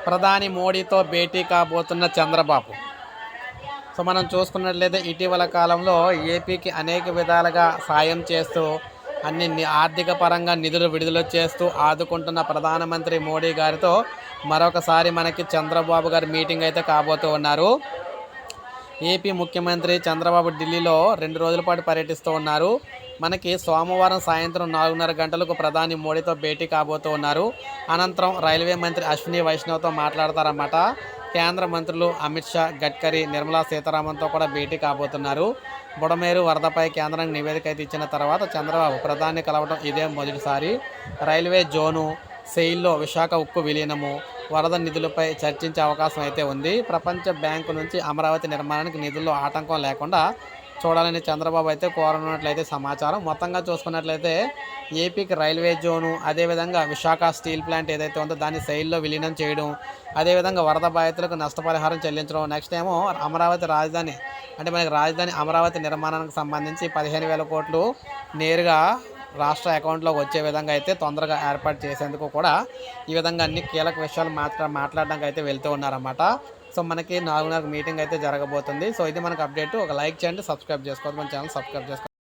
ప్రధాని మోడీతో భేటీ కాబోతున్న చంద్రబాబు. సో మనం చూసుకున్నట్లయితే ఇటీవల కాలంలో ఏపీకి అనేక విధాలుగా సాయం చేస్తూ ఆర్థిక పరంగా నిధులు విడుదల చేస్తూ ఆదుకుంటున్న ప్రధానమంత్రి మోడీ గారితో మరొకసారి మనకి చంద్రబాబు గారు మీటింగ్ అయితే కాబోతూ ఉన్నారు. ఏపీ ముఖ్యమంత్రి చంద్రబాబు ఢిల్లీలో 2 రోజుల పాటు పర్యటిస్తూ ఉన్నారు. మనకి సోమవారం సాయంత్రం 4:30 గంటలకు ప్రధాని మోడీతో భేటీ కాబోతూ ఉన్నారు. అనంతరం రైల్వే మంత్రి అశ్విని వైష్ణవ్తో మాట్లాడతారన్నమాట. కేంద్ర మంత్రులు అమిత్ షా, గడ్కరీ, నిర్మలా సీతారామన్తో కూడా భేటీ కాబోతున్నారు. బుడమేరు వరదపై కేంద్రానికి నివేదిక అయితే ఇచ్చిన తర్వాత చంద్రబాబు ప్రధాని కలవడం ఇదే మొదటిసారి. రైల్వే జోను, సెయిల్లో విశాఖ ఉక్కు విలీనము, వరద నిధులపై చర్చించే అవకాశం అయితే ఉంది. ప్రపంచ బ్యాంకు నుంచి అమరావతి నిర్మాణానికి నిధుల్లో ఆటంకం లేకుండా చూడాలని చంద్రబాబు అయితే కోరనున్నట్లయితే సమాచారం. మొత్తంగా చూసుకున్నట్లయితే ఏపీకి రైల్వే జోను, అదేవిధంగా విశాఖ స్టీల్ ప్లాంట్ ఏదైతే ఉందో దాన్ని సెయిల్లో విలీనం చేయడం, అదేవిధంగా వరద బాధితులకు నష్టపరిహారం చెల్లించడం, నెక్స్ట్ ఏమో అమరావతి రాజధాని అంటే మనకి రాజధాని అమరావతి నిర్మాణానికి సంబంధించి 15,000 కోట్లు నేరుగా రాష్ట్ర అకౌంట్లోకి వచ్చే విధంగా అయితే తొందరగా ఏర్పాటు చేసేందుకు కూడా ఈ విధంగా అన్ని కీలక విషయాలు మాట్లాడడానికి అయితే వెళ్తూ ఉన్నారన్నమాట. సో మనకి 4:30 మీటింగ్ అయితే జరగబోతుంది. సో ఇది మనకు అప్డేట్. ఒక లైక్ చేయండి, సబ్స్క్రైబ్ చేసుకోవద్దు, మన ఛానల్ సబ్స్క్రైబ్ చేసుకోండి.